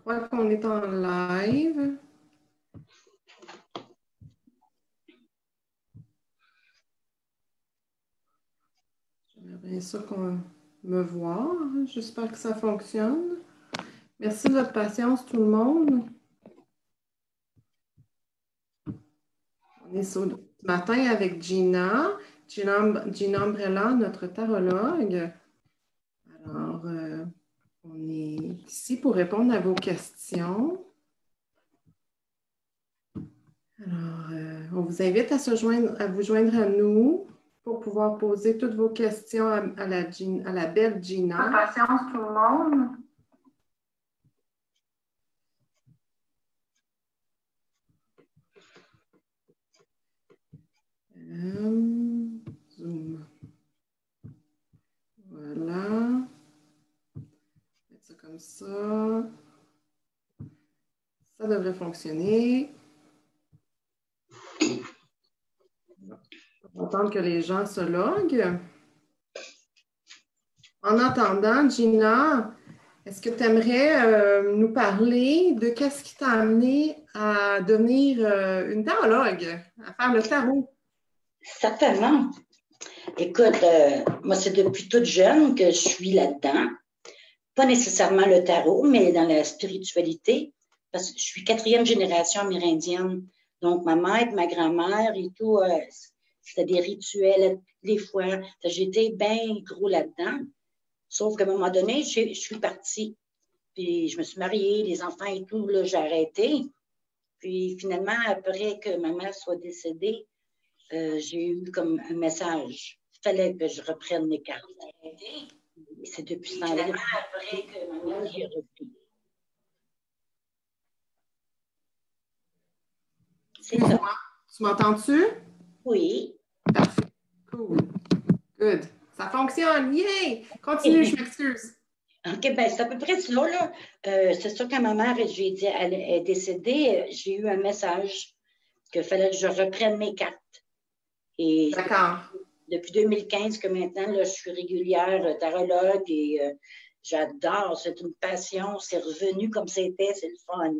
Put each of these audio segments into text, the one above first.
crois qu'on est en live. J'aimerais bien ça qu'on me voit. J'espère que ça fonctionne. Merci de votre patience, tout le monde. On est ce matin avec Gina Umbrella, notre tarologue. Alors, on est ici pour répondre à vos questions. Alors, on vous invite à vous joindre à nous pour pouvoir poser toutes vos questions à la belle Gina. Patience tout le monde. Zoom. Voilà. Mettre ça comme ça. Ça devrait fonctionner. On va attendre que les gens se loguent. En attendant, Gina, est-ce que tu aimerais nous parler de qu'est-ce qui t'a amené à devenir une tarologue, à faire le tarot? Certainement. Écoute, moi, c'est depuis toute jeune que je suis là-dedans. Pas nécessairement le tarot, mais dans la spiritualité, parce que je suis 4e génération amérindienne. Donc, ma mère, ma grand-mère et tout, c'était des rituels, les fois. J'étais bien gros là-dedans. Sauf qu'à un moment donné, je suis partie. Puis, je me suis mariée, les enfants et tout, là, j'ai arrêté. Puis, finalement, après que ma mère soit décédée, j'ai eu comme un message. Il fallait que je reprenne mes cartes. Et c'est depuis ce temps-là après que ma mère y a repris. C'est ça. Tu m'entends-tu? Oui. Parfait. Cool. Good. Ça fonctionne. Yay! Continue, je m'excuse. OK, bien, c'est à peu près ça, là. C'est sûr quand ma mère, j'ai dit, elle est décédée, j'ai eu un message qu'il fallait que je reprenne mes cartes. Et d'accord. Depuis 2015 que maintenant, là, je suis régulière tarologue et j'adore, c'est une passion, c'est revenu comme c'était, c'est le fun.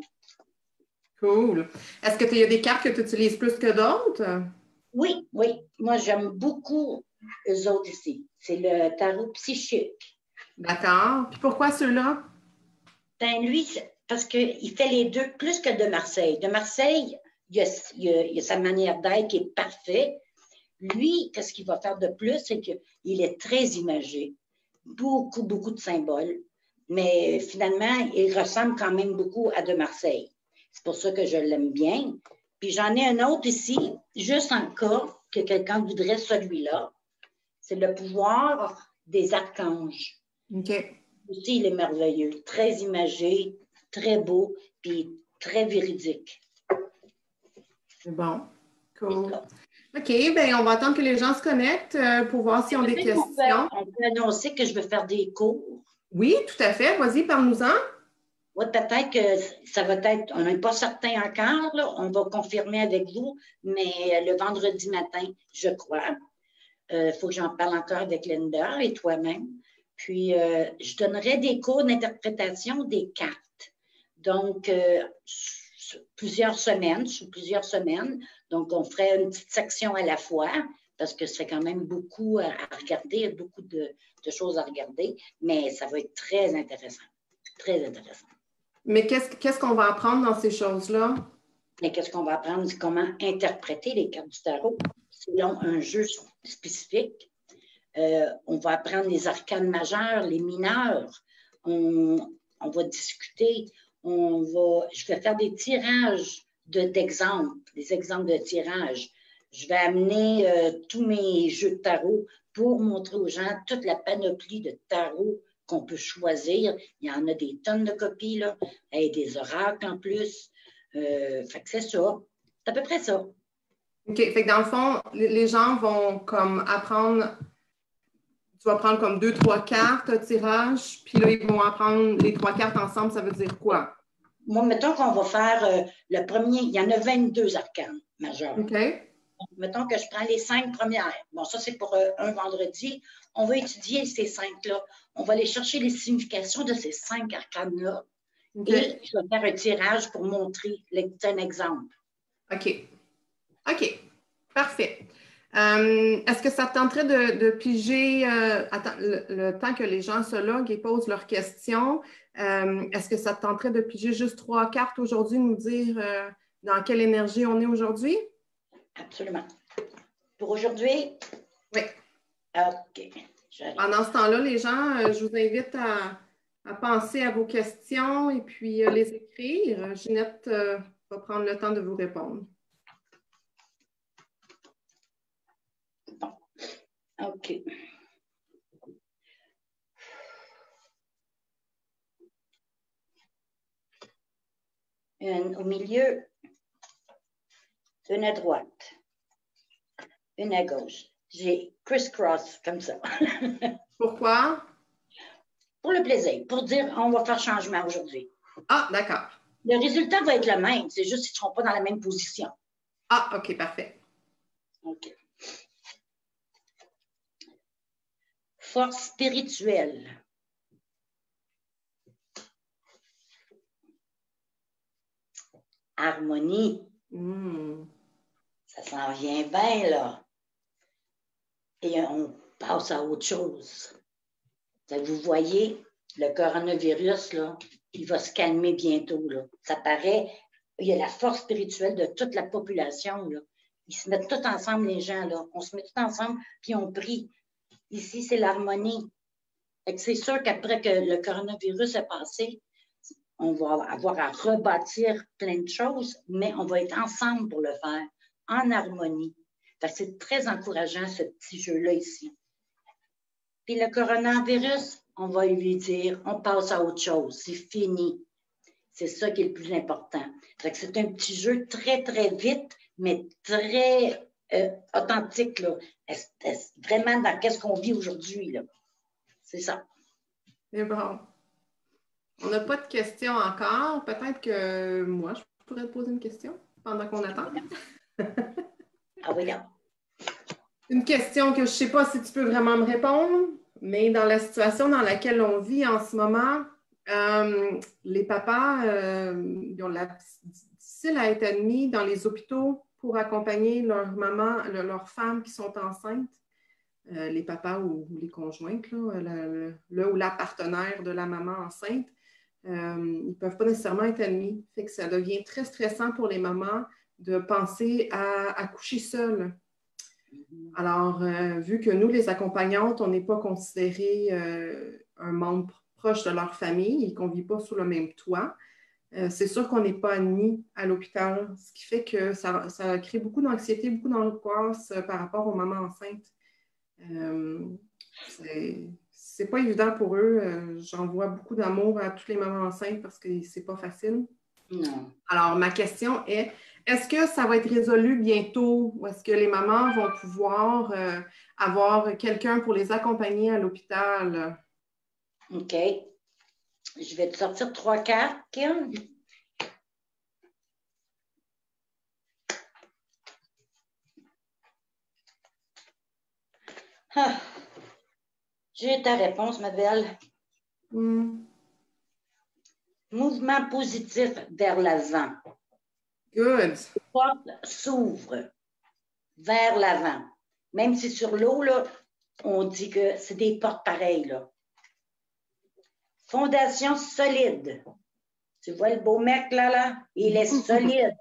Cool. Est-ce que il y a des cartes que tu utilises plus que d'autres? Oui, oui. Moi, j'aime beaucoup eux autres ici. C'est le tarot psychique. D'accord. Puis pourquoi ceux-là? Ben, lui, parce qu'il fait les deux plus que de Marseille. De Marseille, il y a sa manière d'être qui est parfaite. Lui, qu'est-ce qu'il va faire de plus, c'est qu'il est très imagé. Beaucoup, beaucoup de symboles. Mais finalement, il ressemble quand même beaucoup à de Marseille. C'est pour ça que je l'aime bien. Puis j'en ai un autre ici, juste en cas que quelqu'un voudrait celui-là. C'est le pouvoir des archanges. OK. Aussi, il est merveilleux. Très imagé, très beau, puis très véridique. C'est bon. Cool. OK, bien, on va attendre que les gens se connectent pour voir s'ils ont des questions. On peut annoncer que je veux faire des cours. Oui, tout à fait. Vas-y, parle-nous-en. Oui, peut-être que ça va être, on n'est pas certain encore, là, on va confirmer avec vous, mais le vendredi matin, je crois. Il faut que j'en parle encore avec Linda et toi-même. Puis, je donnerai des cours d'interprétation des cartes. Donc, sur plusieurs semaines. Donc, on ferait une petite section à la fois, parce que c'est quand même beaucoup à regarder, beaucoup de choses à regarder, mais ça va être très intéressant. Très intéressant. Mais qu'est-ce qu'on va apprendre dans ces choses-là? Mais qu'est-ce qu'on va apprendre? C'est comment interpréter les cartes du tarot selon un jeu spécifique. On va apprendre les arcanes majeurs, les mineurs. On va discuter. Je vais faire des tirages d'exemples, des exemples de tirages. Je vais amener tous mes jeux de tarot pour montrer aux gens toute la panoplie de tarot qu'on peut choisir. Il y en a des tonnes de copies, là, et des oracles en plus. Fait que c'est ça. C'est à peu près ça. OK. Fait que dans le fond, les gens vont comme apprendre, tu vas prendre comme 2-3 cartes, un tirage, puis là, ils vont apprendre les 3 cartes ensemble, ça veut dire quoi? Moi, mettons qu'on va faire le premier, il y en a 22 arcanes majeurs. OK. Donc, mettons que je prends les 5 premières. Bon, ça, c'est pour un vendredi. On va étudier ces 5-là. On va aller chercher les significations de ces 5 arcanes-là. Okay. Et je vais faire un tirage pour montrer un exemple. OK. OK. Parfait. Est-ce que ça te tenterait de piger, le temps que les gens se loguent et posent leurs questions, est-ce que ça te tenterait de piger juste 3 cartes aujourd'hui, nous dire dans quelle énergie on est aujourd'hui? Absolument. Pour aujourd'hui? Oui. OK. Pendant ce temps-là, les gens, je vous invite à penser à vos questions et puis les écrire. Ginette va prendre le temps de vous répondre. Bon. OK. Une au milieu, une à droite, une à gauche. J'ai criss-cross comme ça. Pourquoi? Pour le plaisir, pour dire on va faire changement aujourd'hui. Ah, d'accord. Le résultat va être le même, c'est juste qu'ils ne seront pas dans la même position. Ah, OK, parfait. OK. Force spirituelle. Harmonie. Ça s'en vient bien, là. Et on passe à autre chose. Vous voyez, le coronavirus, là, il va se calmer bientôt, là. Ça paraît, il y a la force spirituelle de toute la population, là. Ils se mettent tous ensemble, les gens, là. On se met tous ensemble, puis on prie. Ici, c'est l'harmonie. C'est sûr qu'après que le coronavirus est passé, on va avoir à rebâtir plein de choses, mais on va être ensemble pour le faire, en harmonie. C'est très encourageant, ce petit jeu-là ici. Puis le coronavirus, on va lui dire, on passe à autre chose, c'est fini. C'est ça qui est le plus important. C'est un petit jeu très, très vite, mais très authentique, là. Vraiment dans qu'est-ce qu'on vit aujourd'hui, là. C'est ça. C'est bon. On n'a pas de questions encore. Peut-être que moi, je pourrais te poser une question pendant qu'on attend. Ah oui, non. Une question que je ne sais pas si tu peux vraiment me répondre, mais dans la situation dans laquelle on vit en ce moment, les papas, ils ont difficile à être admis dans les hôpitaux pour accompagner leur maman, leurs femmes qui sont enceintes. Les papas ou les conjointes, là, le ou la partenaire de la maman enceinte, ils ne peuvent pas nécessairement être admis. Fait que ça devient très stressant pour les mamans de penser à accoucher seules. Alors, vu que nous, les accompagnantes, on n'est pas considérés un membre proche de leur famille et qu'on ne vit pas sous le même toit, c'est sûr qu'on n'est pas admis à l'hôpital, ce qui fait que ça crée beaucoup d'anxiété, beaucoup d'angoisse par rapport aux mamans enceintes. C'est pas évident pour eux. J'envoie beaucoup d'amour à toutes les mamans enceintes parce que c'est pas facile. Non. Alors, ma question est, est-ce que ça va être résolu bientôt ou est-ce que les mamans vont pouvoir avoir quelqu'un pour les accompagner à l'hôpital? OK. Je vais te sortir 3 cartes, Kim. Ah. J'ai ta réponse, ma belle. Mouvement positif vers l'avant. Good. Les portes s'ouvrent vers l'avant. Même si sur l'eau, là, on dit que c'est des portes pareilles, là. Fondation solide. Tu vois le beau mec, là? Il est solide.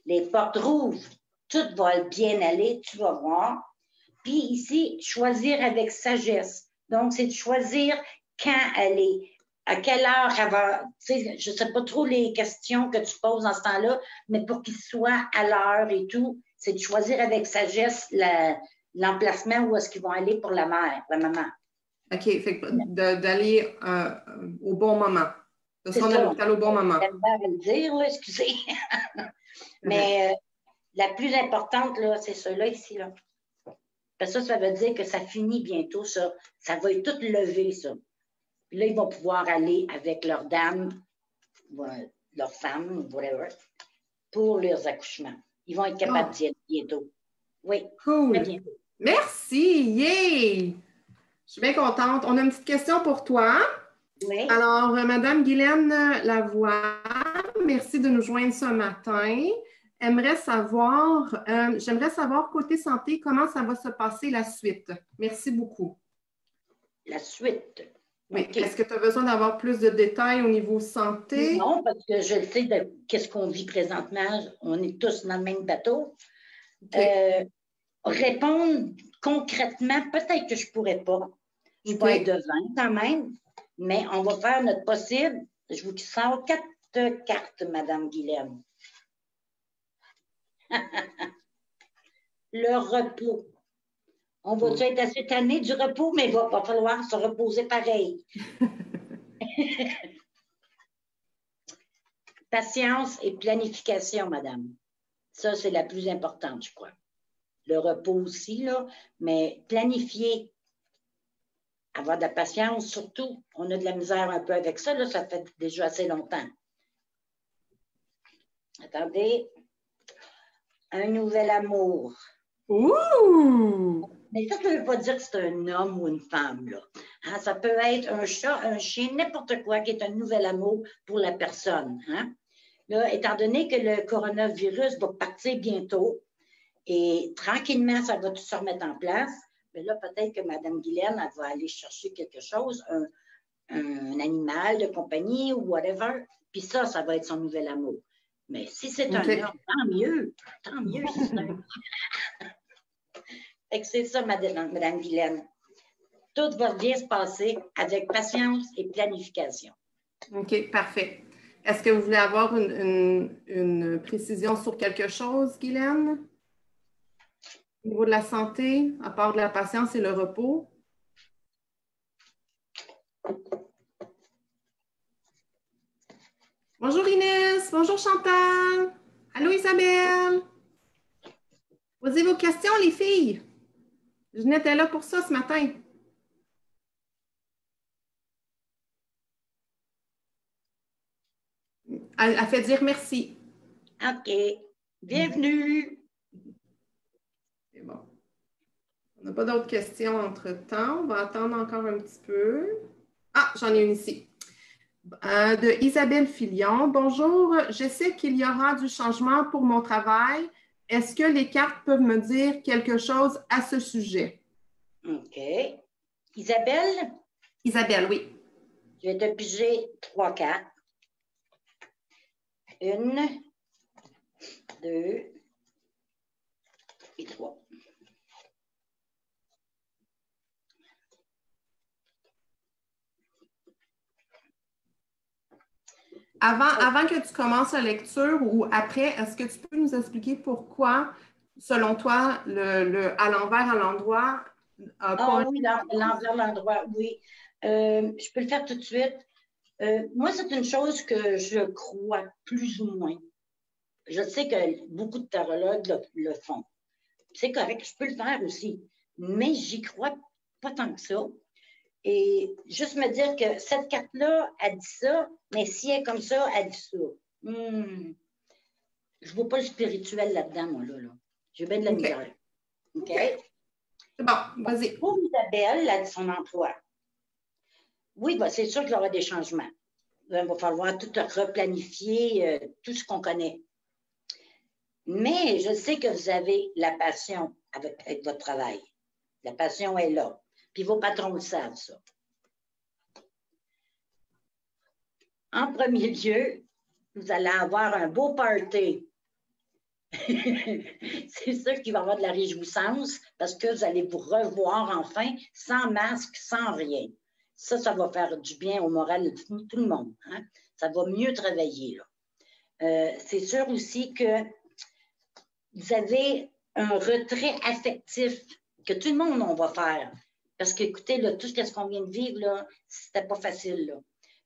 Les portes rouvrent. Tout va bien aller, tu vas voir. Puis ici, choisir avec sagesse. Donc, c'est de choisir quand aller, à quelle heure elle va. Tu sais, je ne sais pas trop les questions que tu poses dans ce temps-là, mais pour qu'il soit à l'heure et tout, c'est de choisir avec sagesse l'emplacement où est-ce qu'ils vont aller pour la mère, la maman. OK, fait d'aller au bon moment. De se rendre à l'hôpital au bon moment. J'aime bien le dire, là, excusez. Mais la plus importante, là, c'est ceux-là ici, là. Parce que ça veut dire que ça finit bientôt, ça. Ça va être tout levé, ça. Puis là, ils vont pouvoir aller avec leur dame, leur femme, whatever, pour leurs accouchements. Ils vont être capables d'y être bientôt. Oui. Cool. Très bientôt. Merci. Yay! Je suis bien contente. On a une petite question pour toi. Oui. Alors, Madame Guylaine Lavoie, merci de nous joindre ce matin. J'aimerais savoir côté santé, comment ça va se passer la suite. Merci beaucoup. La suite. Oui. OK. Est-ce que tu as besoin d'avoir plus de détails au niveau santé? Non, parce que je sais de qu'est-ce qu'on vit présentement. On est tous dans le même bateau. Okay. Répondre concrètement, peut-être que je ne pourrais pas. Je peux être devant quand même, mais on va faire notre possible. Je vous sors 4 cartes, Madame Guylaine. Le repos. On va être assez tanné du repos, mais il va falloir se reposer pareil. Patience et planification, madame. Ça, c'est la plus importante, je crois. Le repos aussi, là, mais planifier, avoir de la patience, surtout. On a de la misère un peu avec ça, là, ça fait déjà assez longtemps. Attendez. Un nouvel amour. Ouh! Mais ça ne veut pas dire que c'est un homme ou une femme, là. Hein, ça peut être un chat, un chien, n'importe quoi qui est un nouvel amour pour la personne. Hein? Là, étant donné que le coronavirus va partir bientôt et tranquillement, ça va tout se remettre en place, mais là, peut-être que Mme Guylaine, elle va aller chercher quelque chose, un animal de compagnie ou whatever, puis ça va être son nouvel amour. Mais si c'est un homme, tant mieux si c'est un Fait que c'est ça, Madame Guylaine. Tout va bien se passer avec patience et planification. OK, parfait. Est-ce que vous voulez avoir une précision sur quelque chose, Guylaine? Au niveau de la santé, à part de la patience et le repos? Bonjour Inès, bonjour Chantal. Allô Isabelle. Posez vos questions, les filles. Jeannette est là pour ça ce matin. Elle fait dire merci. OK. Bienvenue. C'est bon. On n'a pas d'autres questions entre-temps. On va attendre encore un petit peu. Ah, j'en ai une ici. De Isabelle Filion. Bonjour, je sais qu'il y aura du changement pour mon travail. Est-ce que les cartes peuvent me dire quelque chose à ce sujet? OK. Isabelle? Isabelle, oui. Je vais te piger 3 cartes. 1, 2 et 3. Avant que tu commences la lecture ou après, est-ce que tu peux nous expliquer pourquoi, selon toi, le à l'envers, à l'endroit n'a pas oui, l'envers, l'endroit, oui. Je peux le faire tout de suite. Moi, c'est une chose que je crois plus ou moins. Je sais que beaucoup de tarologues le font. C'est correct, je peux le faire aussi. Mais j'y crois pas tant que ça. Et juste me dire que cette carte-là, elle dit ça, mais si elle est comme ça, elle dit ça. Je ne vois pas le spirituel là-dedans, moi, là. J'ai bien de la misère. OK? C'est bon, vas-y. Pour Isabelle, elle dit son emploi. Oui, c'est sûr qu'il y aura des changements. Il va falloir tout replanifier, tout ce qu'on connaît. Mais je sais que vous avez la passion avec votre travail. La passion est là. Puis vos patrons le savent, ça. En premier lieu, vous allez avoir un beau party. C'est sûr qu'il va y avoir de la réjouissance parce que vous allez vous revoir enfin sans masque, sans rien. Ça va faire du bien au moral de tout le monde. Hein? Ça va mieux travailler. C'est sûr aussi que vous avez un retrait affectif que tout le monde, on va faire. Parce qu'écoutez, tout ce qu'on vient de vivre, c'était pas facile. Là.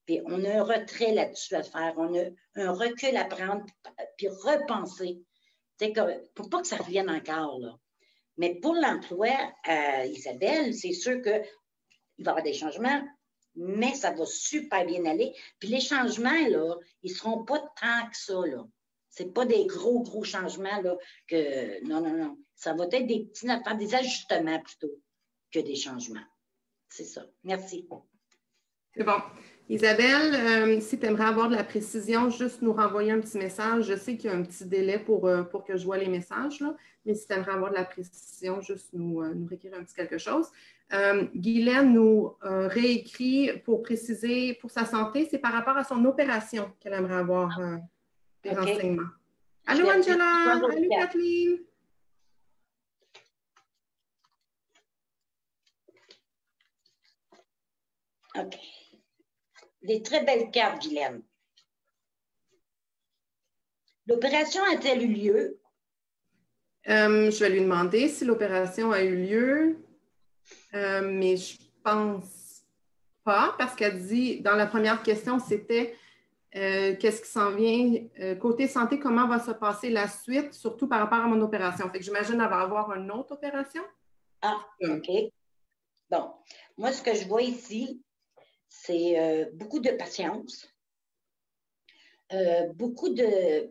Puis on a un retrait là-dessus à faire. On a un recul à prendre, puis repenser. Pour pas que ça revienne encore. Là. Mais pour l'emploi, Isabelle, c'est sûr qu'il va y avoir des changements, mais ça va super bien aller. Puis les changements, là, ils ne seront pas tant que ça. Là. C'est pas des gros changements là, que. Non. Ça va être des petits affaires, des ajustements plutôt que des changements. C'est ça. Merci. C'est bon. Isabelle, si tu aimerais avoir de la précision, juste nous renvoyer un petit message. Je sais qu'il y a un petit délai pour que je vois les messages, là, mais si tu aimerais avoir de la précision, juste nous réécrire un petit quelque chose. Guylaine nous réécrit pour préciser pour sa santé, c'est par rapport à son opération qu'elle aimerait avoir des renseignements. Allô, Angela! Allô, Kathleen! OK. Des très belles cartes, Guylaine. L'opération a-t-elle eu lieu? Je vais lui demander si l'opération a eu lieu, mais je pense pas, parce qu'elle dit, dans la première question, c'était qu'est-ce qui s'en vient? Côté santé, comment va se passer la suite, surtout par rapport à mon opération? Fait que j'imagine qu'elle va avoir une autre opération. Ah, OK. Bon, moi, ce que je vois ici, c'est beaucoup de patience, beaucoup de...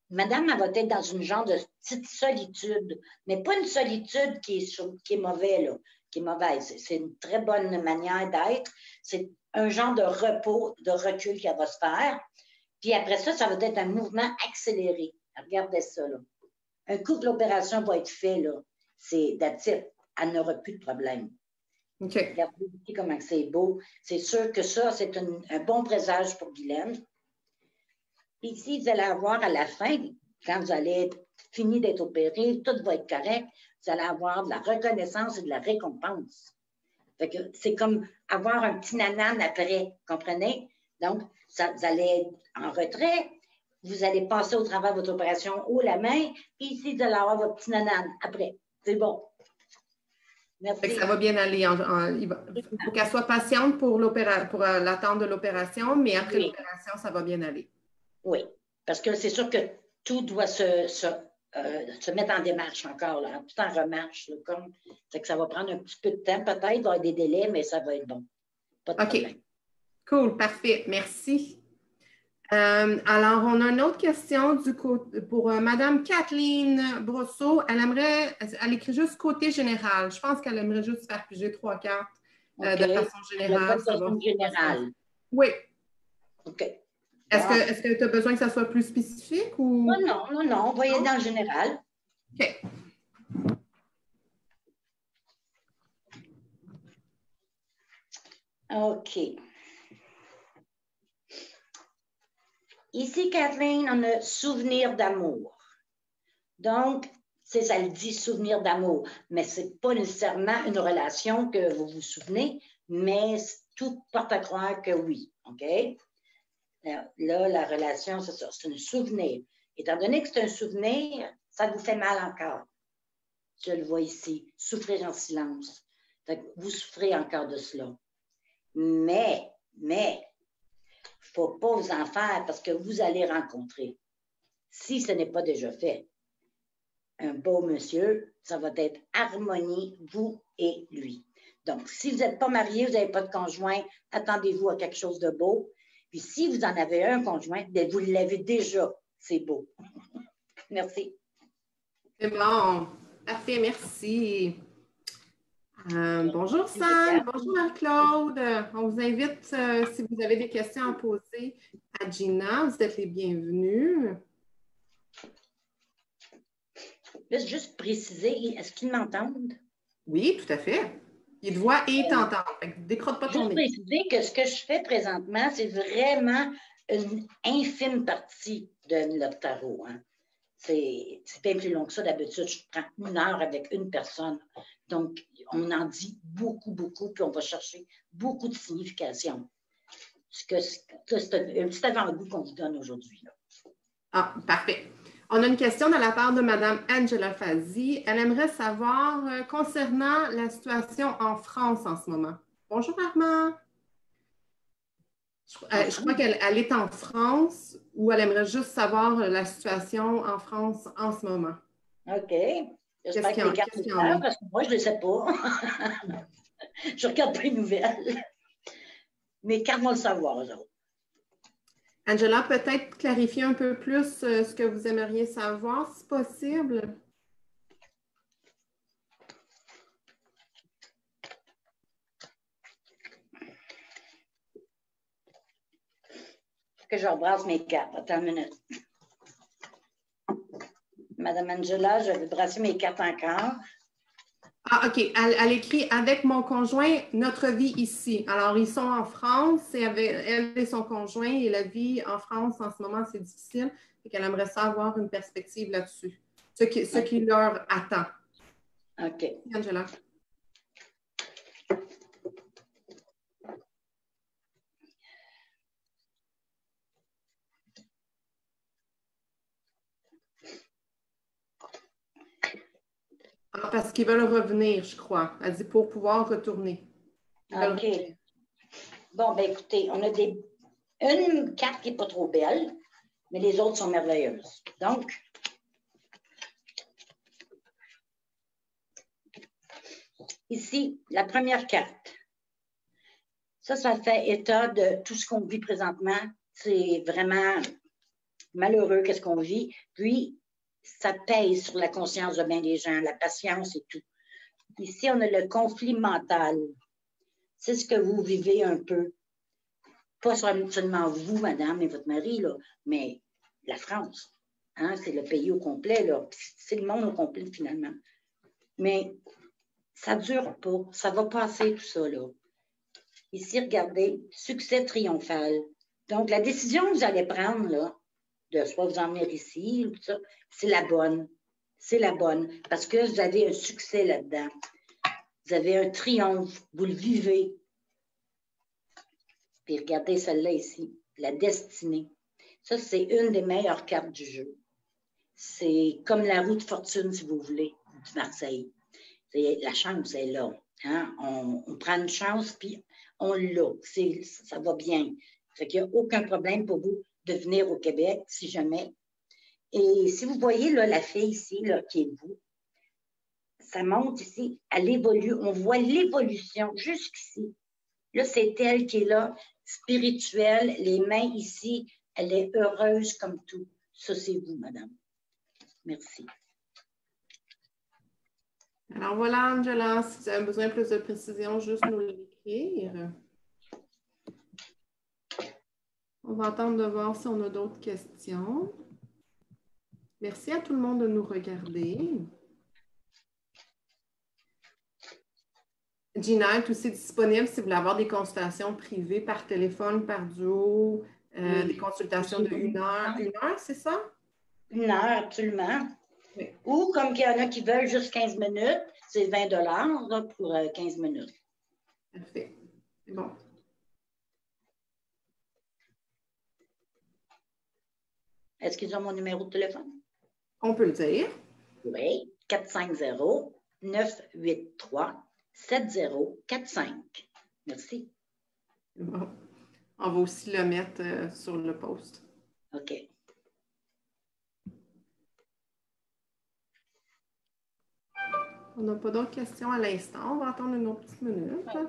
Madame, elle va être dans une genre de petite solitude, mais pas une solitude qui est mauvaise, là, qui est mauvaise. C'est une très bonne manière d'être. C'est un genre de repos, de recul qu'elle va se faire. Puis après ça, ça va être un mouvement accéléré. Regardez ça, là. Un coup que l'opération va être faite, là, c'est d'attitude. Elle n'aura plus de problème. Okay. Regardez ici comment c'est beau. C'est sûr que ça, c'est un bon présage pour Guylaine. Puis ici, vous allez avoir à la fin, quand vous allez être fini d'être opéré, tout va être correct, vous allez avoir de la reconnaissance et de la récompense. Fait que c'est comme avoir un petit nanan après, comprenez? Donc, vous allez être en retrait, vous allez passer au travers de votre opération haut la main, puis ici, vous allez avoir votre petit nanan après. C'est bon. Merci. Ça va bien aller. Il faut qu'elle soit patiente pour l'attente de l'opération, mais après l'opération, ça va bien aller. Oui, parce que c'est sûr que tout doit se mettre en démarche encore, là, tout en remarche. Là, fait que ça va prendre un petit peu de temps, peut-être, il va y avoir des délais, mais ça va être bon. Pas de problème. Cool, parfait. Merci. Alors, on a une autre question pour Mme Kathleen Brosseau. Elle écrit juste côté général. Je pense qu'elle aimerait juste faire piger 3 cartes de façon générale. De façon générale. Oui. OK. Est-ce que tu as besoin que ça soit plus spécifique ou? Non, on va y aller dans le général. OK. OK. Ici, Kathleen, on a souvenir d'amour. Donc, ça le dit souvenir d'amour, mais ce n'est pas nécessairement une relation que vous vous souvenez, mais tout porte à croire que oui. OK? Là, la relation, c'est ça, c'est un souvenir. Étant donné que c'est un souvenir, ça vous fait mal encore. Je le vois ici, souffrir en silence. Vous souffrez encore de cela. Mais, il ne faut pas vous en faire parce que vous allez rencontrer, si ce n'est pas déjà fait, un beau monsieur, ça va être harmonie, vous et lui. Donc, si vous n'êtes pas marié, vous n'avez pas de conjoint, attendez-vous à quelque chose de beau. Puis si vous en avez un conjoint, bien, vous l'avez déjà. C'est beau. Merci. C'est bon. Parfait, merci. Bonjour Sam, bonjour Marc-Claude. On vous invite, si vous avez des questions à poser à Gina, vous êtes les bienvenus. Laisse juste préciser, est-ce qu'ils m'entendent? Oui, tout à fait. Ils te voient et ils t'entendent. Décrotte pas ton nez. Juste préciser que ce que je fais présentement, c'est vraiment une infime partie de notre tarot. Hein. C'est bien plus long que ça. D'habitude, je prends 1 heure avec une personne. Donc, on en dit beaucoup, beaucoup, puis on va chercher beaucoup de signification. C'est un petit avant-goût qu'on vous donne aujourd'hui. Ah, parfait. On a une question de la part de Mme Angela Fazi. Elle aimerait savoir concernant la situation en France en ce moment. Bonjour Armand. Je crois qu'elle est en France ou elle aimerait juste savoir la situation en France en ce moment. OK. J'espère que les cartes le savent, parce que moi, je ne le sais pas. Je ne regarde pas les nouvelles. Mes cartes vont le savoir, eux autres. Angela, peut-être clarifier un peu plus ce que vous aimeriez savoir, si possible. que je rebrasse mes cartes. Attends une minute. Madame Angela, je vais brasser mes cartes encore. Ah, OK. Elle écrit avec mon conjoint, notre vie ici. Alors, ils sont en France, et avec elle et son conjoint, et la vie en France en ce moment, c'est difficile. Et qu'elle aimerait ça avoir une perspective là-dessus. Ce qui leur attend. OK. Angela. Ah, parce qu'ils veulent revenir, je crois. Elle dit pour pouvoir retourner. OK. Bon, ben écoutez, on a une carte qui n'est pas trop belle, mais les autres sont merveilleuses. Donc, ici, la première carte. Ça fait état de tout ce qu'on vit présentement. C'est vraiment malheureux qu'est-ce qu'on vit. Puis, ça pèse sur la conscience de bien des gens, la patience et tout. Ici, on a le conflit mental. C'est ce que vous vivez un peu. Pas seulement vous, madame, et votre mari, là, mais la France. Hein, c'est le pays au complet, là. C'est le monde au complet, finalement. Mais ça ne dure pas. Ça va passer, tout ça, là. Ici, regardez, succès triomphal. Donc, la décision que vous allez prendre, là, de soit vous emmener ici, ou tout ça, c'est la bonne. C'est la bonne. Parce que vous avez un succès là-dedans. Vous avez un triomphe. Vous le vivez. Puis regardez celle-là ici, la destinée. Ça, c'est une des meilleures cartes du jeu. C'est comme la roue de fortune, si vous voulez, du Marseille. La chance est là. Hein? On prend une chance, puis on l'a. Ça va bien. Fait qu'il n'y a aucun problème pour vous de venir au Québec, si jamais. Et si vous voyez là, la fille ici, là, qui est vous, ça monte ici, elle évolue. On voit l'évolution jusqu'ici. Là, c'est elle qui est là, spirituelle, les mains ici, elle est heureuse comme tout. Ça, c'est vous, madame. Merci. Alors voilà, Angela, si vous avez besoin de plus de précision, juste nous l'écrire. On va attendre de voir si on a d'autres questions. Merci à tout le monde de nous regarder. Gina est aussi disponible si vous voulez avoir des consultations privées par téléphone, par duo, des consultations de 1 heure. 1 heure, c'est ça? 1 heure, absolument. Oui. Ou comme il y en a qui veulent juste 15 minutes, c'est 20 là, pour 15 minutes. Parfait. C'est bon. Est-ce qu'ils ont mon numéro de téléphone? On peut le dire. Oui, 450-983-7045. Merci. Bon. On va aussi le mettre sur le post. OK. On n'a pas d'autres questions à l'instant. On va attendre une autre petite minute. Ouais.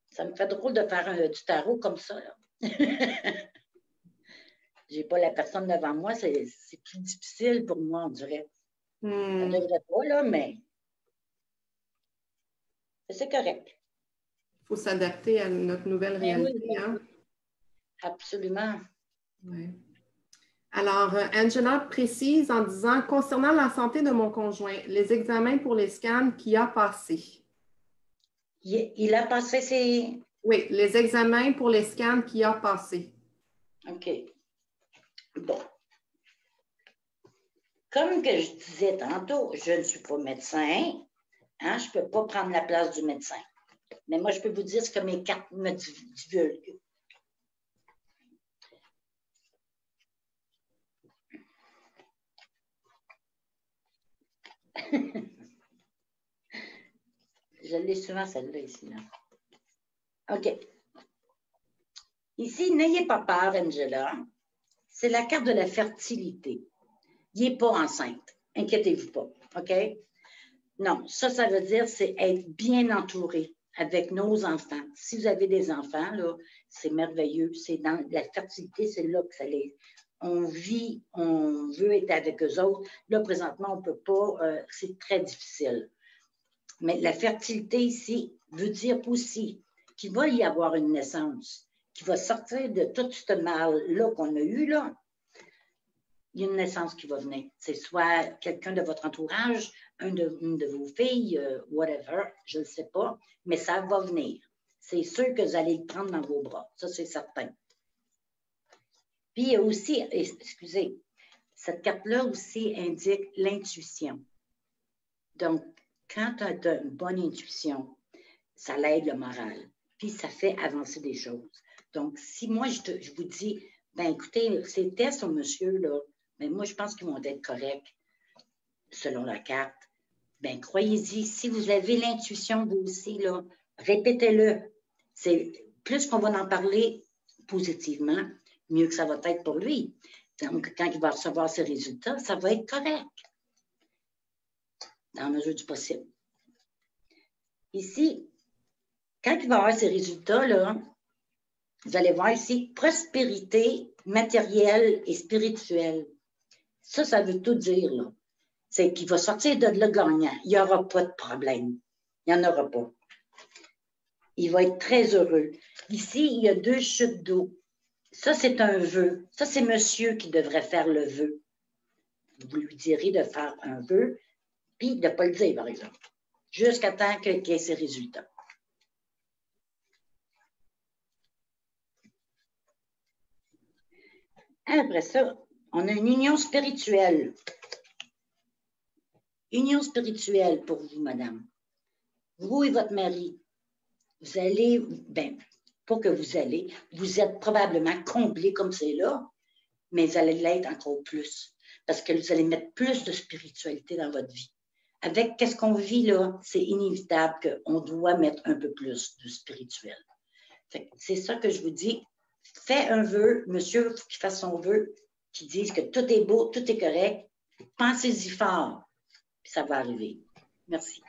Ça me fait drôle de faire du tarot comme ça. J'ai pas la personne devant moi. C'est plus difficile pour moi, on dirait. Ça ne devrait pas, là, mais c'est correct. Il faut s'adapter à notre nouvelle réalité. Oui. Hein? Absolument. Oui. Alors, Angela précise en disant, concernant la santé de mon conjoint, les examens pour les scans qu'il a passés. Il a passé ses... Oui, les examens pour les scans qu'il a passés. OK. Bon. Comme que je disais tantôt, je ne suis pas médecin. Hein, je ne peux pas prendre la place du médecin. Mais moi, je peux vous dire ce que mes cartes me divulguent. Je l'ai souvent, celle-là, ici. Là. OK. Ici, n'ayez pas peur, Angela. C'est la carte de la fertilité. Il n'est pas enceinte. Inquiétez-vous pas. OK? Non, ça veut dire c'est être bien entouré avec nos enfants. Si vous avez des enfants, là, c'est merveilleux. C'est dans la fertilité, c'est là que ça les... On vit, on veut être avec eux autres. Là, présentement, on ne peut pas. C'est très difficile. Mais la fertilité ici veut dire aussi qu'il va y avoir une naissance. qui va sortir de tout ce mal-là qu'on a eu, là. Il y a une naissance qui va venir. C'est soit quelqu'un de votre entourage, une de vos filles, whatever, je ne sais pas, mais ça va venir. C'est sûr que vous allez le prendre dans vos bras. Ça, c'est certain. Puis, il y a aussi, excusez, cette carte-là aussi indique l'intuition. Donc, quand tu as une bonne intuition, ça l'aide le moral. Puis, ça fait avancer des choses. Donc, si moi, je vous dis, ben écoutez, ces tests au monsieur, là, ben moi, je pense qu'ils vont être corrects selon la carte. Ben croyez-y, si vous avez l'intuition, vous aussi, là, répétez-le. C'est plus qu'on va en parler positivement, mieux que ça va être pour lui. Donc, quand il va recevoir ses résultats, ça va être correct, dans la mesure du possible. Ici, quand il va avoir ses résultats, là, vous allez voir ici, prospérité matérielle et spirituelle. Ça veut tout dire, là. C'est qu'il va sortir de là gagnant. Il n'y aura pas de problème. Il n'y en aura pas. Il va être très heureux. Ici, il y a 2 chutes d'eau. Ça, c'est un vœu. Ça, c'est monsieur qui devrait faire le vœu. Vous lui direz de faire un vœu, puis de ne pas le dire, par exemple, jusqu'à temps qu'il ait ses résultats. Après ça, on a une union spirituelle. Union spirituelle pour vous, madame. Vous et votre mari, vous allez, ben, pas que vous êtes probablement comblés comme c'est là, mais vous allez l'être encore plus. Parce que vous allez mettre plus de spiritualité dans votre vie. Avec qu'est-ce qu'on vit là, c'est inévitable qu'on doit mettre un peu plus de spirituel. C'est ça que je vous dis. Faites un vœu, monsieur qui fasse son vœu, qui dise que tout est beau, tout est correct. Pensez-y fort, puis ça va arriver. Merci.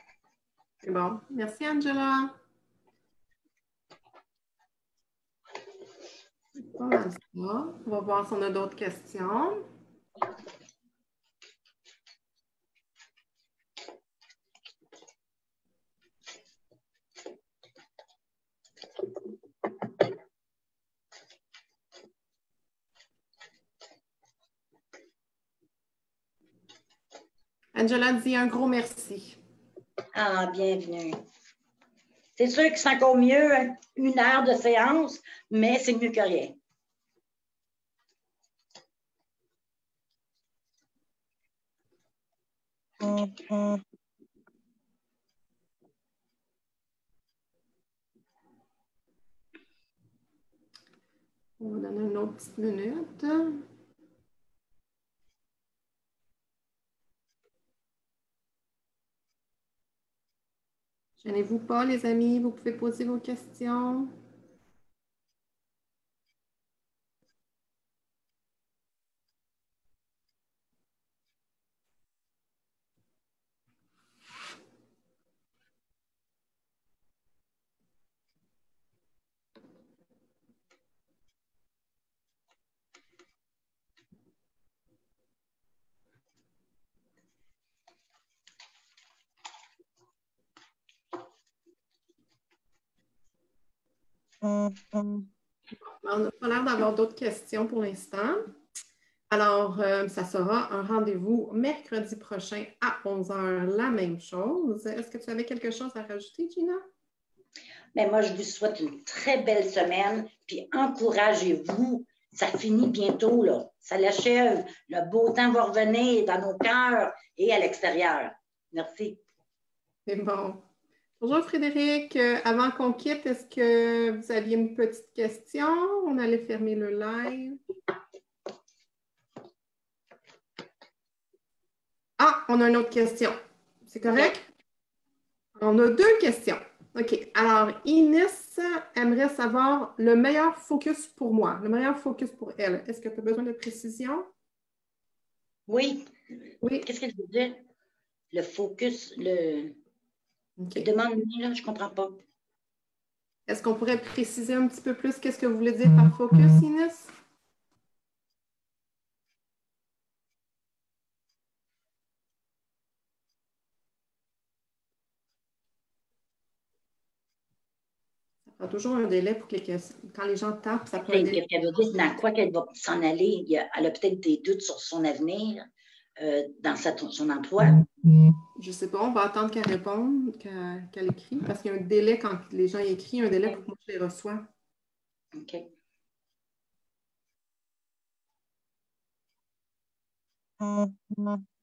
C'est bon. Merci, Angela. Pas mal ça. On va voir si on a d'autres questions. Angela dit un gros merci. Ah, bienvenue. C'est sûr que c'est encore mieux, 1 heure de séance, mais c'est mieux que rien. On va donner une autre petite minute. Gênez-vous pas, les amis, vous pouvez poser vos questions. On n'a pas l'air d'avoir d'autres questions pour l'instant. Alors, ça sera un rendez-vous mercredi prochain à 11 h, la même chose. Est-ce que tu avais quelque chose à rajouter, Gina? Mais moi, je vous souhaite une très belle semaine, puis encouragez-vous. Ça finit bientôt, là. Ça l'achève. Le beau temps va revenir dans nos cœurs et à l'extérieur. Merci. C'est bon. Bonjour Frédéric. Avant qu'on quitte, est-ce que vous aviez une petite question? On allait fermer le live. Ah, on a une autre question. C'est correct? On a 2 questions. OK. Alors, Inès aimerait savoir le meilleur focus pour moi, le meilleur focus pour elle. Est-ce que tu as besoin de précision? Oui. Oui. Qu'est-ce que je veux dire? Le focus, Okay. Demande-moi, là, je ne comprends pas. Est-ce qu'on pourrait préciser un petit peu plus qu'est-ce que vous voulez dire par focus, Inès? Ça prend toujours un délai pour que quand les gens tapent, ça peut Qu'est-ce aller. qu'elle veut dire? Dans quoi qu'elle va s'en aller? Elle a peut-être des doutes sur son avenir dans son emploi. Je ne sais pas, on va attendre qu'elle réponde, qu'elle écrit, parce qu'il y a un délai quand les gens écrivent, un délai pour que moi je les reçois. OK.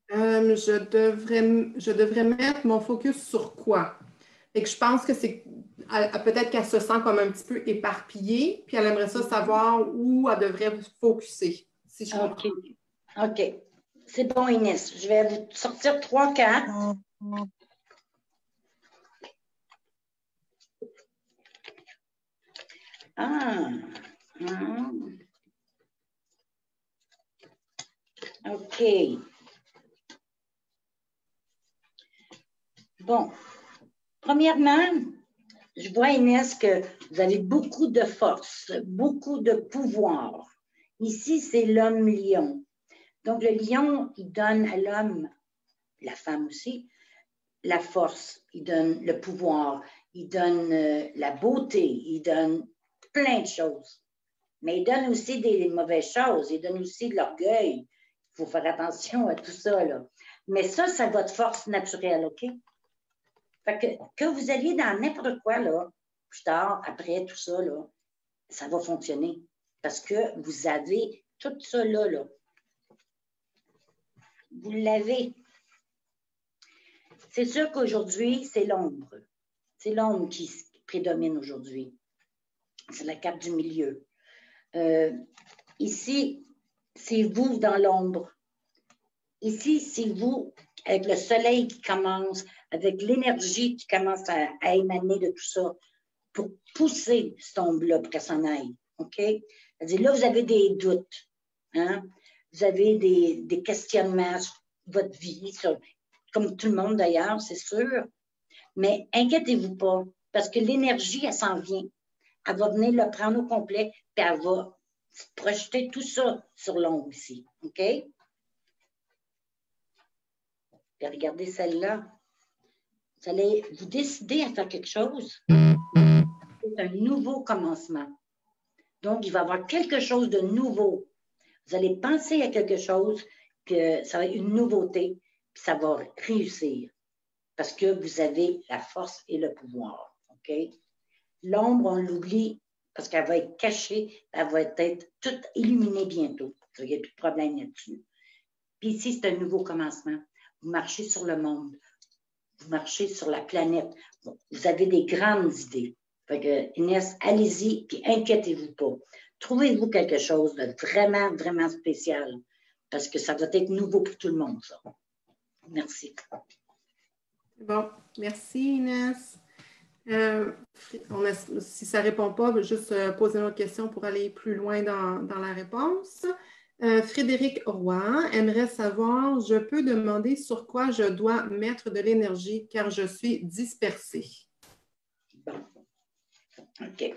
Je devrais mettre mon focus sur quoi? Et que je pense que c'est peut-être qu'elle se sent comme un petit peu éparpillée, puis elle aimerait ça savoir où elle devrait focuser, si je comprends. OK. C'est bon, Inès. Je vais vous sortir 3 cartes. OK. Bon. Premièrement, je vois, Inès, que vous avez beaucoup de force, beaucoup de pouvoir. Ici, c'est l'homme lion. Donc, le lion, il donne à l'homme, la femme aussi, la force, il donne le pouvoir, il donne la beauté, il donne plein de choses. Mais il donne aussi des mauvaises choses, il donne aussi de l'orgueil. Il faut faire attention à tout ça, là. Mais ça, c'est votre force naturelle, OK? Fait que vous alliez dans n'importe quoi, là, plus tard, après, tout ça, là, ça va fonctionner. Parce que vous avez tout ça là, là. Vous l'avez. C'est sûr qu'aujourd'hui, c'est l'ombre. C'est l'ombre qui prédomine aujourd'hui. C'est la carte du milieu. Ici, c'est vous dans l'ombre. Ici, c'est vous avec le soleil qui commence, avec l'énergie qui commence à émaner de tout ça pour pousser cette ombre-là pour qu'elle s'en aille. OK? C'est-à-dire, là, vous avez des doutes. Hein? Vous avez des questionnements sur votre vie, comme tout le monde d'ailleurs, c'est sûr. Mais inquiétez-vous pas, parce que l'énergie, elle s'en vient. Elle va venir le prendre au complet, puis elle va projeter tout ça sur l'ombre ici. OK? Puis regardez celle-là. Vous allez vous décider à faire quelque chose. C'est un nouveau commencement. Donc, il va y avoir quelque chose de nouveau. Vous allez penser à quelque chose, que ça va être une nouveauté, puis ça va réussir. Parce que vous avez la force et le pouvoir. OK? L'ombre, on l'oublie parce qu'elle va être cachée, elle va être toute illuminée bientôt. Il n'y a plus de problème là-dessus. Puis ici, c'est un nouveau commencement. Vous marchez sur le monde. Vous marchez sur la planète. Bon, vous avez des grandes idées. Fait que, Inès, allez-y, puis inquiétez-vous pas. Trouvez-vous quelque chose de vraiment, vraiment spécial. Parce que ça va être nouveau pour tout le monde, ça. Merci. Bon, merci Inès. Si ça ne répond pas, juste poser une autre question pour aller plus loin dans la réponse. Frédéric Roy aimerait savoir, je peux demander sur quoi je dois mettre de l'énergie car je suis dispersée. Bon. OK.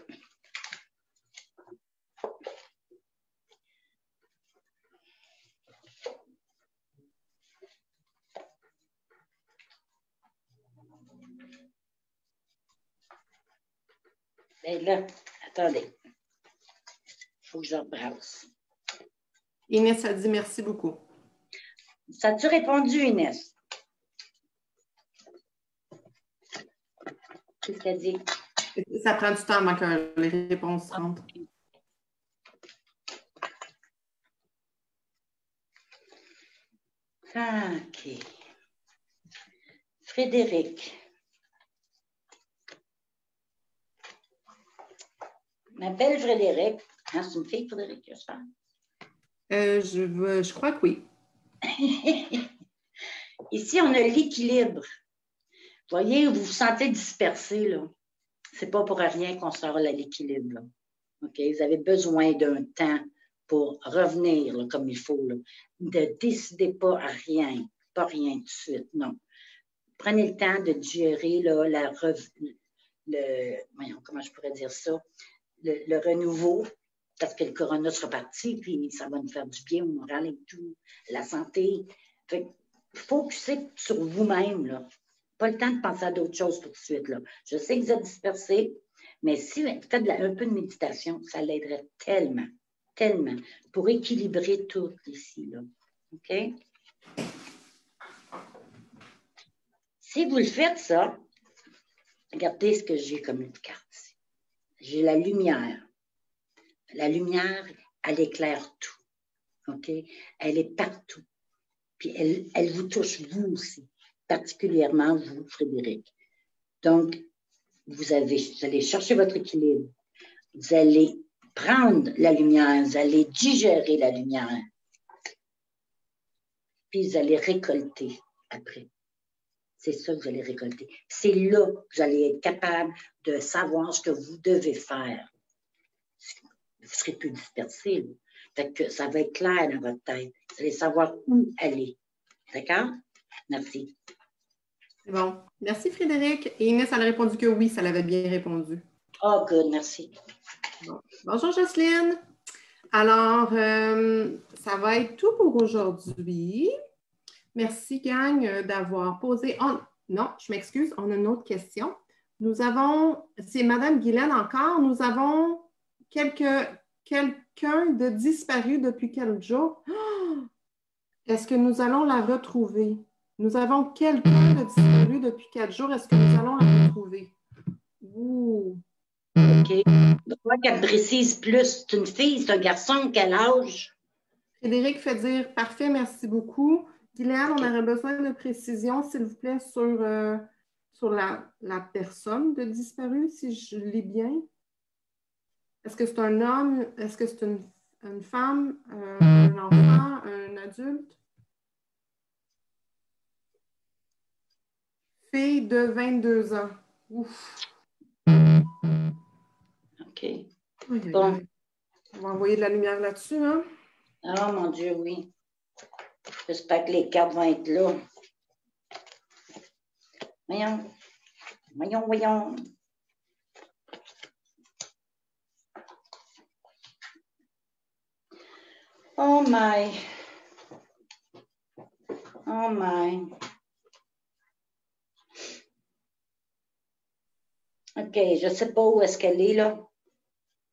Et là, attendez. Il faut que je rebrasse. Inès a dit merci beaucoup. Ça a-tu répondu, Inès? Qu'est-ce qu'elle dit? Ça prend du temps avant que les réponses rentrent. OK. Frédéric. Je m'appelle Frédéric. Hein, c'est une fille, Frédéric, j'espère. Je crois que oui. Ici, on a l'équilibre. Vous voyez, vous vous sentez dispersé, là. C'est pas pour rien qu'on sort à l'équilibre, là. OK? Vous avez besoin d'un temps pour revenir là, comme il faut. Là. Ne décidez pas à rien, pas rien tout de suite, non. Prenez le temps de digérer là, voyons, comment je pourrais dire ça, le renouveau, parce que le corona sera parti, puis ça va nous faire du bien au moral et tout, la santé. Fait focussez sur vous-même, là. Pas le temps de penser à d'autres choses tout de suite, là. Je sais que vous êtes dispersés, Mais si vous faites un peu de méditation, ça l'aiderait tellement, tellement, pour équilibrer tout ici, là. OK? Si vous le faites, ça, regardez ce que j'ai comme une carte ici. J'ai la lumière. La lumière, elle éclaire tout. OK? Elle est partout. Puis elle vous touche, vous aussi, particulièrement vous, Frédéric. Donc, vous allez chercher votre équilibre. Vous allez prendre la lumière, vous allez digérer la lumière. Puis vous allez récolter après. C'est ça que vous allez récolter. C'est là que vous allez être capable de savoir ce que vous devez faire. Vous ne serez plus dispersé. Là. Fait que ça va être clair dans votre tête. Vous allez savoir où aller. D'accord? Merci. C'est bon. Merci, Frédéric. Et Inès, elle a répondu que oui, ça l'avait bien répondu. Oh, good, merci. Bon. Bonjour, Jocelyne. Alors, ça va être tout pour aujourd'hui. Merci, gang, d'avoir posé. Oh, non, je m'excuse, on a une autre question. Nous avons, c'est Mme Guylaine encore, nous avons quelqu'un de disparu depuis quelques jours. Oh! Est-ce que nous allons la retrouver? Nous avons quelqu'un de disparu depuis 4 jours. Est-ce que nous allons la retrouver? Ouh. OK. Je crois qu'elle précise plus. C'est une fille, c'est un garçon, quel âge? Frédéric fait dire parfait, merci beaucoup. Guylaine, on aurait besoin de précision, s'il vous plaît, sur la personne de disparu, si je lis bien. Est-ce que c'est un homme? Est-ce que c'est une femme? Un enfant? Un adulte? Fille de 22 ans. Ouf. OK. Bon. On va envoyer de la lumière là-dessus, hein? Oh mon Dieu, oui. J'espère que les cartes vont être là. Voyons. Voyons, voyons. Oh my. Oh my. OK, je ne sais pas où est-ce qu'elle est, là,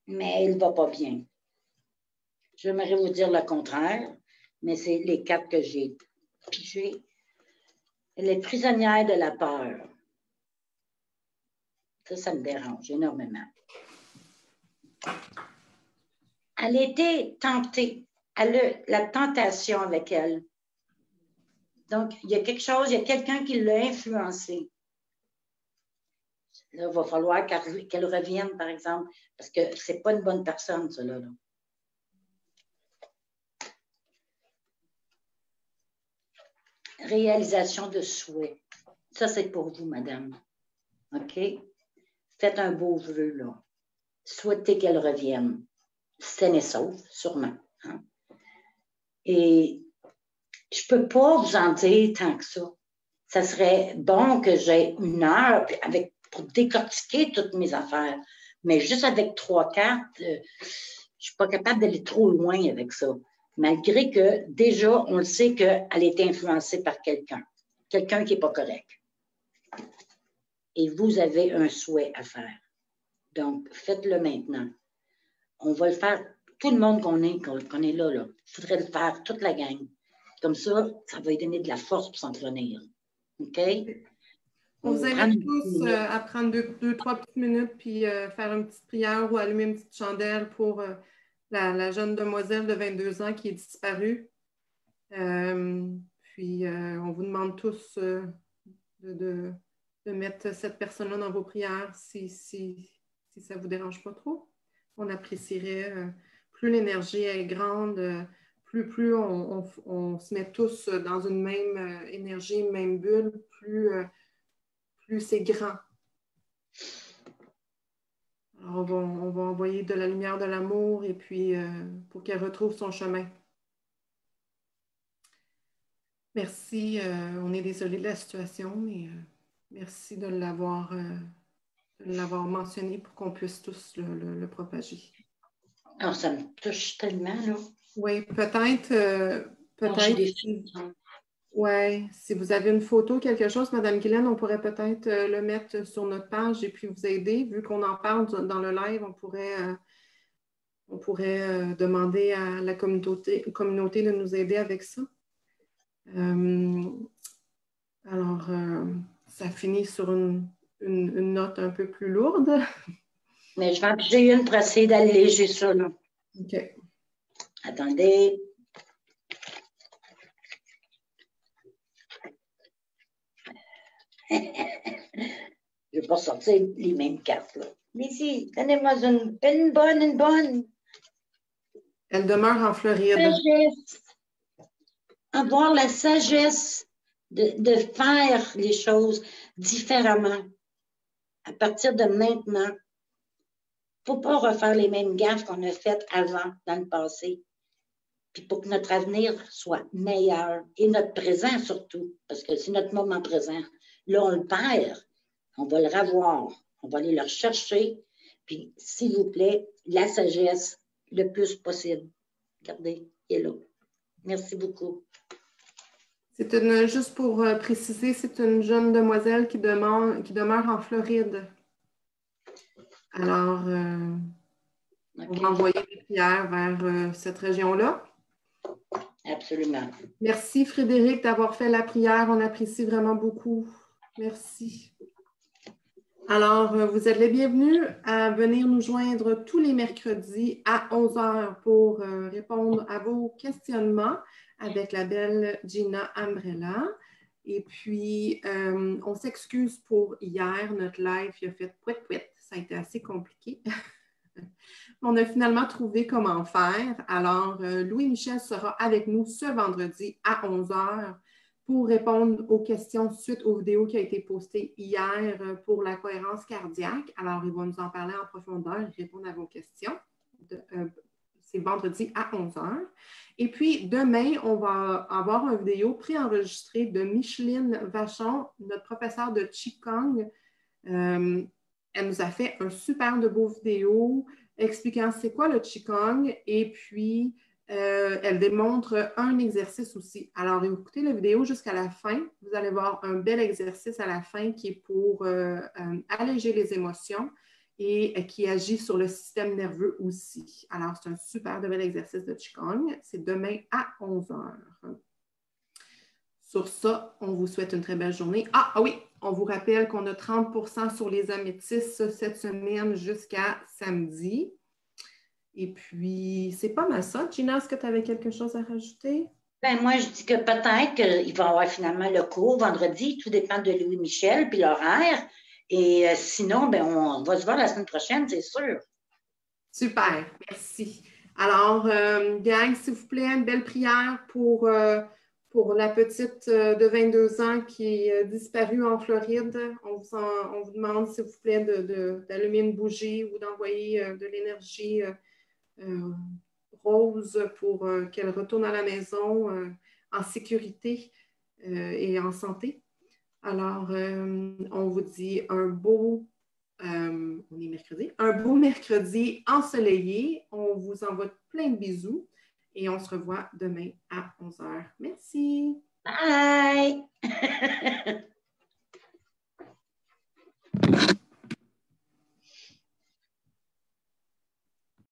mais elle ne va pas bien. J'aimerais vous dire le contraire, mais c'est les cartes que j'ai pigées. Elle est prisonnière de la peur. Ça me dérange énormément. Elle a été tentée. Elle a la tentation avec elle. Donc, il y a quelque chose, il y a quelqu'un qui l'a influencée. Là, il va falloir qu'elle revienne, par exemple, parce que ce n'est pas une bonne personne, cela. Là. Réalisation de souhait. Ça, c'est pour vous, madame. OK? Faites un beau vœu, là. Souhaitez qu'elle revienne. Saine et sauve, sûrement. Hein? Et je ne peux pas vous en dire tant que ça. Ça serait bon que j'ai 1 heure pour décortiquer toutes mes affaires. Mais juste avec 3 cartes, je ne suis pas capable d'aller trop loin avec ça. Malgré que déjà, on le sait qu'elle est influencée par quelqu'un. Quelqu'un qui n'est pas correct. Et vous avez un souhait à faire. Donc, faites-le maintenant. On va le faire, tout le monde qu'on est là. Il faudrait le faire, toute la gang. Comme ça, ça va lui donner de la force pour s'en tenir. OK? On vous invite tous à prendre 2-3 petites minutes puis faire une petite prière ou allumer une petite chandelle pour la jeune demoiselle de 22 ans qui est disparue. Puis, on vous demande tous de mettre cette personne-là dans vos prières si ça ne vous dérange pas trop. On apprécierait. Plus l'énergie est grande, plus on se met tous dans une même énergie, une même bulle, plus c'est grand. Alors, on va envoyer de la lumière, de l'amour, et puis pour qu'elle retrouve son chemin. Merci. On est désolé de la situation, mais merci de l'avoir mentionné pour qu'on puisse tous le propager. Alors, ça me touche tellement, là. Oui, peut-être. Oui, si vous avez une photo, quelque chose, Mme Guylaine, on pourrait peut-être le mettre sur notre page et puis vous aider. Vu qu'on en parle dans le live, on pourrait demander à la communauté de nous aider avec ça. Alors, ça finit sur une note un peu plus lourde. Mais je vais en piger une pour essayer d'alléger ça, là. OK. Attendez. Je ne vais pas sortir les mêmes cartes, là. Mais si, donnez-moi une bonne. Elle demeure en Floride. Sagesse. Avoir la sagesse de faire les choses différemment. À partir de maintenant, il ne faut pas refaire les mêmes gaffes qu'on a faites avant, dans le passé. Puis pour que notre avenir soit meilleur et notre présent surtout, parce que c'est notre moment présent. Là, on le perd, on va le revoir, on va aller le rechercher. Puis, s'il vous plaît, la sagesse le plus possible. Regardez, il est là. Merci beaucoup. Juste pour préciser, c'est une jeune demoiselle qui demeure en Floride. Alors, on va envoyer des prières vers cette région-là. Absolument. Merci Frédéric d'avoir fait la prière. On apprécie vraiment beaucoup. Merci. Alors, vous êtes les bienvenus à venir nous joindre tous les mercredis à 11 h pour répondre à vos questionnements avec la belle Gina Ambrella. Et puis, on s'excuse pour hier, notre live, il a fait pouet-pouet. Ça a été assez compliqué. On a finalement trouvé comment faire. Alors, Louis-Michel sera avec nous ce vendredi à 11 h pour répondre aux questions suite aux vidéos qui ont été postées hier pour la cohérence cardiaque. Alors, il va nous en parler en profondeur et répondre à vos questions. C'est vendredi à 11 h. Et puis, demain, on va avoir une vidéo préenregistrée de Micheline Vachon, notre professeure de Qigong. Elle nous a fait un super de beau vidéo expliquant c'est quoi le Qigong et puis elle démontre un exercice aussi. Alors, écoutez la vidéo jusqu'à la fin. Vous allez voir un bel exercice à la fin qui est pour alléger les émotions et qui agit sur le système nerveux aussi. Alors, c'est un super de bel exercice de Qigong. C'est demain à 11 h. Sur ça, on vous souhaite une très belle journée. Ah oui, on vous rappelle qu'on a 30 % sur les améthystes cette semaine jusqu'à samedi. Et puis, c'est pas mal ça. Gina, est-ce que tu avais quelque chose à rajouter? Ben moi, je dis que peut-être qu'il va y avoir finalement le cours vendredi. Tout dépend de Louis-Michel puis l'horaire. Et sinon, ben, on va se voir la semaine prochaine, c'est sûr. Super, merci. Alors, gang, s'il vous plaît, une belle prière pour la petite de 22 ans qui est disparue en Floride. On vous demande, s'il vous plaît, d'allumer une bougie ou d'envoyer de l'énergie rose pour qu'elle retourne à la maison en sécurité et en santé. Alors, on vous dit on est mercredi, un beau mercredi ensoleillé. On vous envoie plein de bisous et on se revoit demain à 11 h. Merci. Bye!